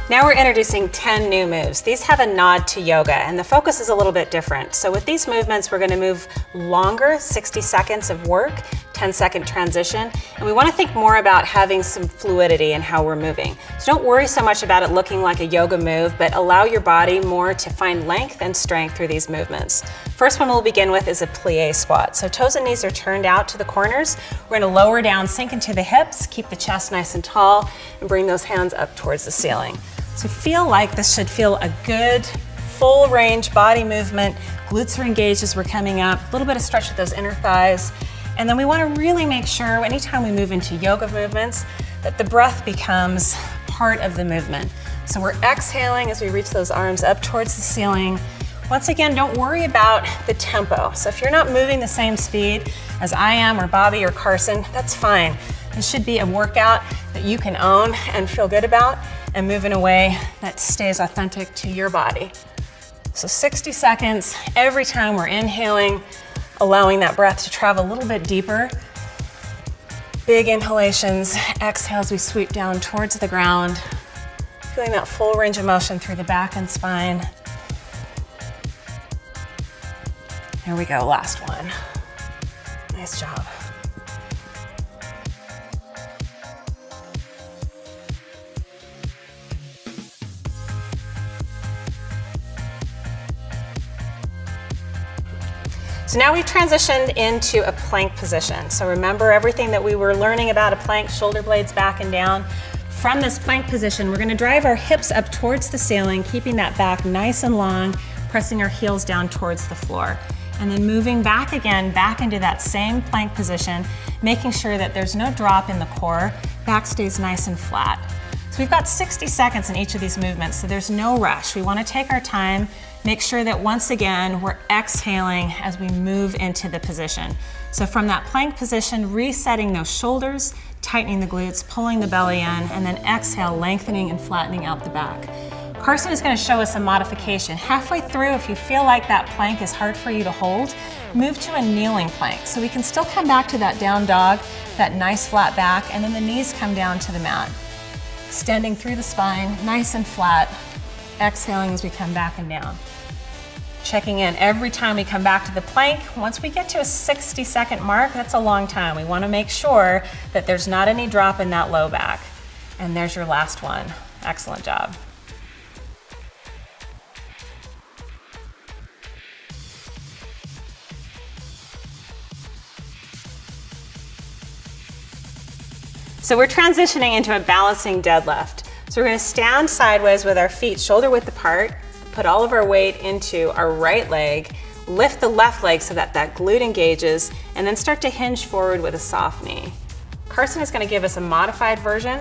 Now we're introducing 10 new moves. These have a nod to yoga, and the focus is a little bit different. So with these movements, we're going to move longer, 60 seconds of work, 10-second transition, and we want to think more about having some fluidity in how we're moving. So don't worry so much about it looking like a yoga move, but allow your body more to find length and strength through these movements. First one we'll begin with is a plie squat. So toes and knees are turned out to the corners. We're going to lower down, sink into the hips, keep the chest nice and tall, and bring those hands up towards the ceiling. So feel like this should feel a good, full range body movement. Glutes are engaged as we're coming up. A little bit of stretch with those inner thighs. And then we want to really make sure anytime we move into yoga movements that the breath becomes part of the movement. So we're exhaling as we reach those arms up towards the ceiling. Once again, don't worry about the tempo. So if you're not moving the same speed as I am or Bobby or Carson, that's fine. This should be a workout that you can own and feel good about and move in a way that stays authentic to your body. So 60 seconds every time we're inhaling, allowing that breath to travel a little bit deeper. Big inhalations, exhales, we sweep down towards the ground, feeling that full range of motion through the back and spine. Here we go, last one. Nice job. So now we've transitioned into a plank position. So remember everything that we were learning about a plank, shoulder blades back and down. From this plank position, we're going to drive our hips up towards the ceiling, keeping that back nice and long, pressing our heels down towards the floor. And then moving back again, back into that same plank position, making sure that there's no drop in the core, back stays nice and flat. So we've got 60 seconds in each of these movements, so there's no rush. We want to take our time. Make sure that once again, we're exhaling as we move into the position. So from that plank position, resetting those shoulders, tightening the glutes, pulling the belly in, and then exhale, lengthening and flattening out the back. Carson is going to show us a modification. Halfway through, if you feel like that plank is hard for you to hold, move to a kneeling plank. So we can still come back to that down dog, that nice flat back, and then the knees come down to the mat. Extending through the spine, nice and flat, exhaling as we come back and down. Checking in every time we come back to the plank. Once we get to a 60-second mark, that's a long time. We want to make sure that there's not any drop in that low back. And there's your last one. Excellent job. So we're transitioning into a balancing deadlift. So we're going to stand sideways with our feet shoulder width apart, put all of our weight into our right leg, lift the left leg so that that glute engages, and then start to hinge forward with a soft knee. Carson is going to give us a modified version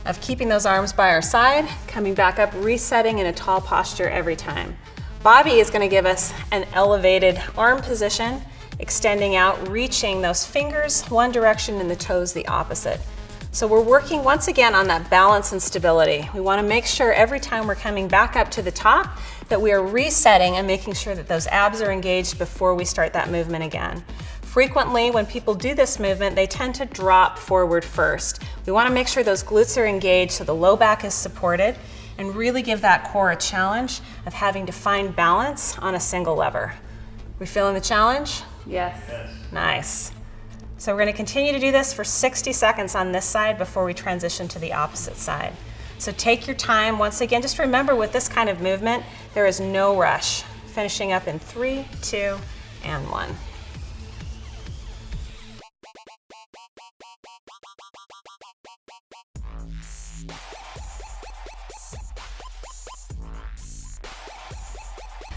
of keeping those arms by our side, coming back up, resetting in a tall posture every time. Bobby is going to give us an elevated arm position, extending out, reaching those fingers one direction and the toes the opposite. So we're working once again on that balance and stability. We want to make sure every time we're coming back up to the top that we are resetting and making sure that those abs are engaged before we start that movement again. Frequently, when people do this movement, they tend to drop forward first. We want to make sure those glutes are engaged so the low back is supported and really give that core a challenge of having to find balance on a single lever. We feeling the challenge? Yes. Nice. So we're going to continue to do this for 60 seconds on this side before we transition to the opposite side. So take your time. Once again, just remember with this kind of movement, there is no rush. Finishing up in 3, 2, and 1.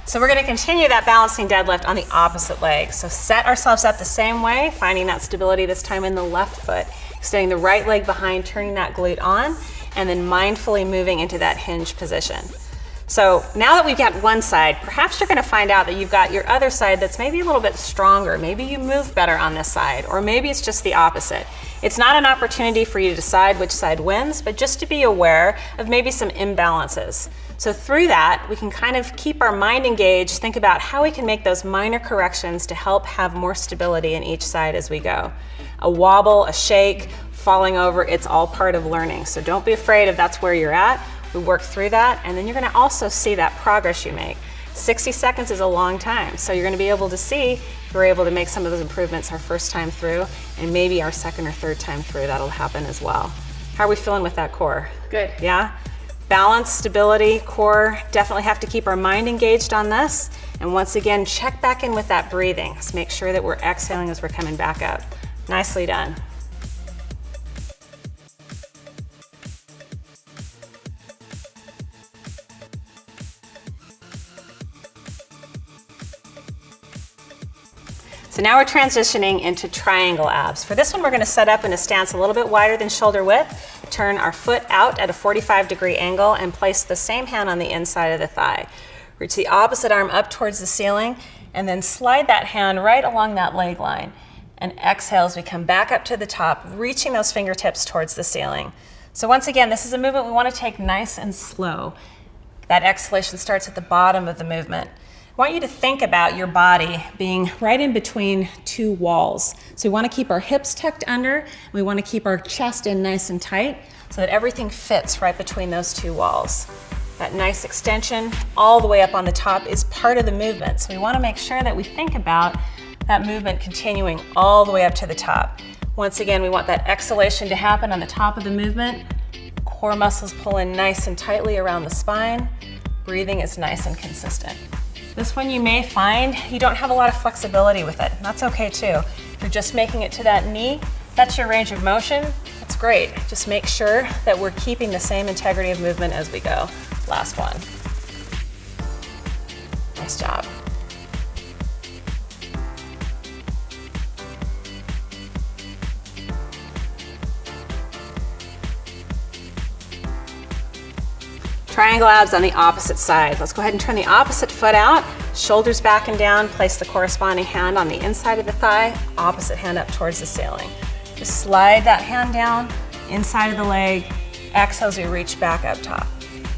So we're going to continue that balancing deadlift on the opposite leg. So set ourselves up the same way, finding that stability this time in the left foot, extending the right leg behind, turning that glute on, and then mindfully moving into that hinge position. So now that we've got one side, perhaps you're going to find out that you've got your other side that's maybe a little bit stronger. Maybe you move better on this side, or maybe it's just the opposite. It's not an opportunity for you to decide which side wins, but just to be aware of maybe some imbalances. So through that, we can kind of keep our mind engaged, think about how we can make those minor corrections to help have more stability in each side as we go. A wobble, a shake, falling over, it's all part of learning. So don't be afraid if that's where you're at. We work through that, and then you're gonna also see that progress you make. 60 seconds is a long time, so you're gonna be able to see if we're able to make some of those improvements our first time through, and maybe our second or third time through, that'll happen as well. How are we feeling with that core? Good. Yeah? Balance, stability, core, definitely have to keep our mind engaged on this. And once again, check back in with that breathing. Let's make sure that we're exhaling as we're coming back up. Nicely done. So now we're transitioning into triangle abs. For this one, we're gonna set up in a stance a little bit wider than shoulder width, turn our foot out at a 45-degree angle, and place the same hand on the inside of the thigh. Reach the opposite arm up towards the ceiling, and then slide that hand right along that leg line. And exhale as we come back up to the top, reaching those fingertips towards the ceiling. So once again, this is a movement we wanna take nice and slow. That exhalation starts at the bottom of the movement. I want you to think about your body being right in between two walls. So we want to keep our hips tucked under, and we want to keep our chest in nice and tight so that everything fits right between those two walls. That nice extension all the way up on the top is part of the movement. So we want to make sure that we think about that movement continuing all the way up to the top. Once again, we want that exhalation to happen on the top of the movement. Core muscles pull in nice and tightly around the spine. Breathing is nice and consistent. This one you may find you don't have a lot of flexibility with it. That's okay too. If you're just making it to that knee, that's your range of motion. That's great. Just make sure that we're keeping the same integrity of movement as we go. Last one. Nice job. Triangle abs on the opposite side. Let's go ahead and turn the opposite foot out, shoulders back and down, place the corresponding hand on the inside of the thigh, opposite hand up towards the ceiling. Just slide that hand down, inside of the leg, exhale as we reach back up top.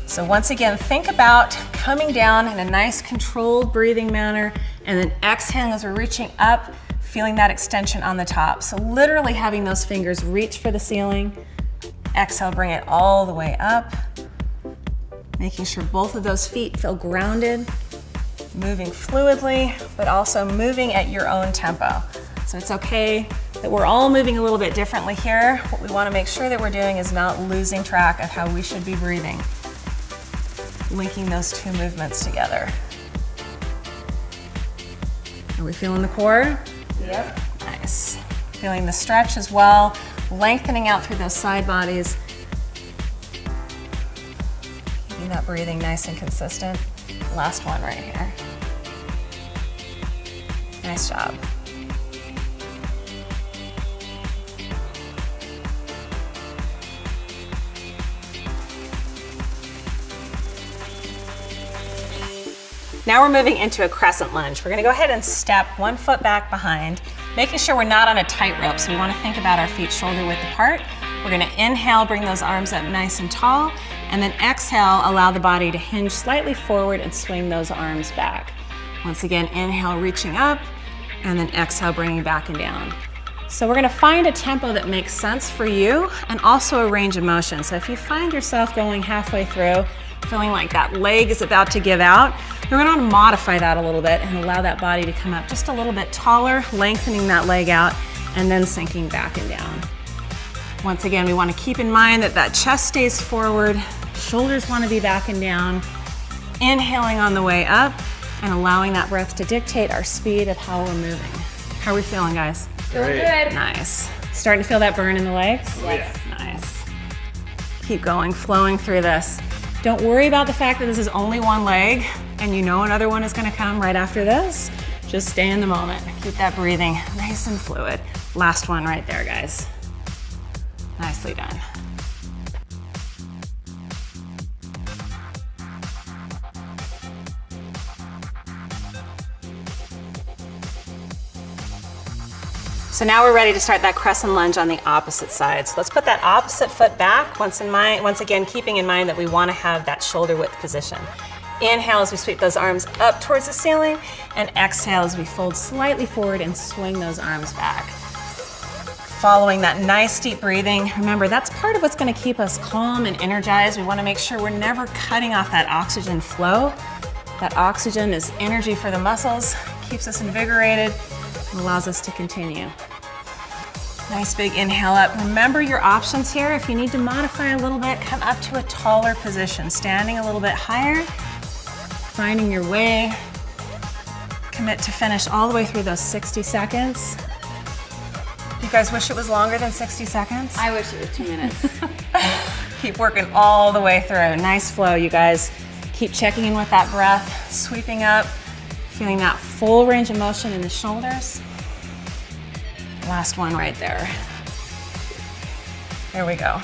So once again, think about coming down in a nice controlled breathing manner, and then exhaling as we're reaching up, feeling that extension on the top. So literally having those fingers reach for the ceiling, exhale, bring it all the way up. Making sure both of those feet feel grounded, moving fluidly, but also moving at your own tempo. So it's okay that we're all moving a little bit differently here. What we want to make sure that we're doing is not losing track of how we should be breathing. Linking those two movements together. Are we feeling the core? Yep. Nice. Feeling the stretch as well, lengthening out through those side bodies. That breathing nice and consistent. Last one right here. Nice job. Now we're moving into a crescent lunge. We're gonna go ahead and step one foot back behind, making sure we're not on a tightrope. So we wanna think about our feet shoulder width apart. We're gonna inhale, bring those arms up nice and tall, and then exhale, allow the body to hinge slightly forward and swing those arms back. Once again, inhale, reaching up, and then exhale, bringing back and down. So we're gonna find a tempo that makes sense for you and also a range of motion. So if you find yourself going halfway through, feeling like that leg is about to give out, you're gonna wanna modify that a little bit and allow that body to come up just a little bit taller, lengthening that leg out, and then sinking back and down. Once again, we want to keep in mind that that chest stays forward, shoulders want to be back and down, inhaling on the way up, and allowing that breath to dictate our speed of how we're moving. How are we feeling, guys? Feeling good. Nice. Starting to feel that burn in the legs? Yes. Nice. Keep going, flowing through this. Don't worry about the fact that this is only one leg, and you know another one is going to come right after this. Just stay in the moment. Keep that breathing nice and fluid. Last one right there, guys. Nicely done. So now we're ready to start that crescent lunge on the opposite side. So let's put that opposite foot back, once again keeping in mind that we want to have that shoulder width position. Inhale as we sweep those arms up towards the ceiling, and exhale as we fold slightly forward and swing those arms back. Following that nice deep breathing. Remember, that's part of what's going to keep us calm and energized. We want to make sure we're never cutting off that oxygen flow. That oxygen is energy for the muscles, keeps us invigorated, and allows us to continue. Nice big inhale up. Remember your options here. If you need to modify a little bit, come up to a taller position, standing a little bit higher, finding your way. Commit to finish all the way through those 60 seconds. You guys wish it was longer than 60 seconds? I wish it was 2 minutes. Keep working all the way through. Nice flow, you guys. Keep checking in with that breath, sweeping up, feeling that full range of motion in the shoulders. Last one right there. There we go.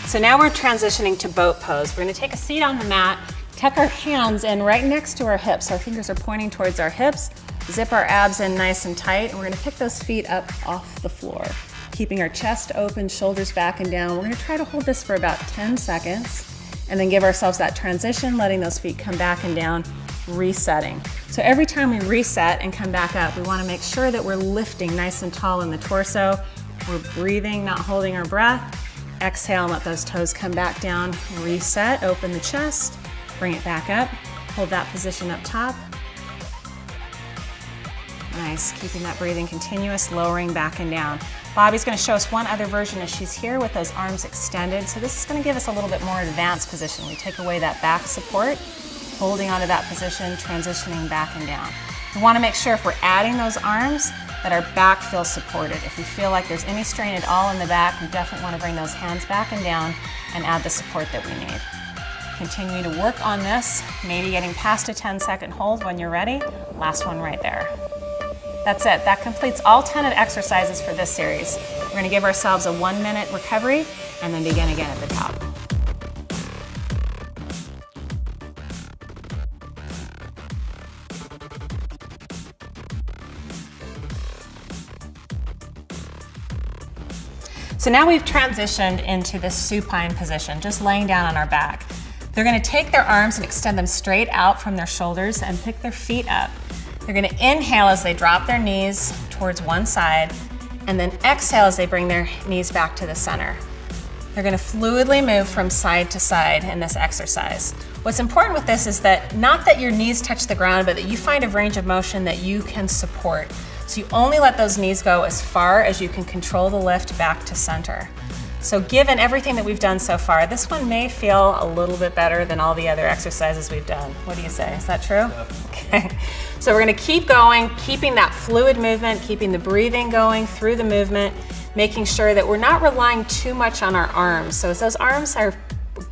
So now we're transitioning to boat pose. We're going to take a seat on the mat, tuck our hands in right next to our hips. Our fingers are pointing towards our hips. Zip our abs in nice and tight, and we're going to pick those feet up off the floor. Keeping our chest open, shoulders back and down. We're going to try to hold this for about 10 seconds and then give ourselves that transition, letting those feet come back and down, resetting. So every time we reset and come back up, we want to make sure that we're lifting nice and tall in the torso. We're breathing, not holding our breath. Exhale and let those toes come back down. Reset, open the chest, bring it back up. Hold that position up top. Nice, keeping that breathing continuous, lowering back and down. Bobby's going to show us one other version as she's here with those arms extended. So this is going to give us a little bit more advanced position. We take away that back support, holding onto that position, transitioning back and down. We want to make sure if we're adding those arms that our back feels supported. If we feel like there's any strain at all in the back, we definitely want to bring those hands back and down and add the support that we need. Continue to work on this, maybe getting past a 10-second hold when you're ready. Last one right there. That's it. That completes all 10 of the exercises for this series. We're going to give ourselves a 1-minute recovery and then begin again at the top. So now we've transitioned into this supine position, just laying down on our back. They're going to take their arms and extend them straight out from their shoulders and pick their feet up. They're going to inhale as they drop their knees towards one side, and then exhale as they bring their knees back to the center. They're going to fluidly move from side to side in this exercise. What's important with this is that not that your knees touch the ground, but that you find a range of motion that you can support. So you only let those knees go as far as you can control the lift back to center. So given everything that we've done so far, this one may feel a little bit better than all the other exercises we've done. What do you say? Is that true? Okay. So we're going to keep going, keeping that fluid movement, keeping the breathing going through the movement, making sure that we're not relying too much on our arms. So as those arms are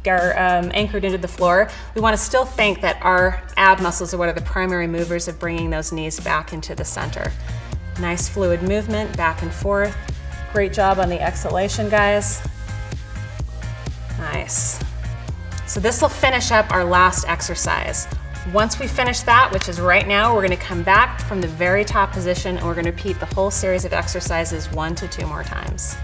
anchored into the floor, we want to still think that our ab muscles are what are the primary movers of bringing those knees back into the center. Nice fluid movement, back and forth. Great job on the exhalation, guys. Nice. So this will finish up our last exercise. Once we finish that, which is right now, we're going to come back from the very top position and we're going to repeat the whole series of exercises 1 to 2 more times.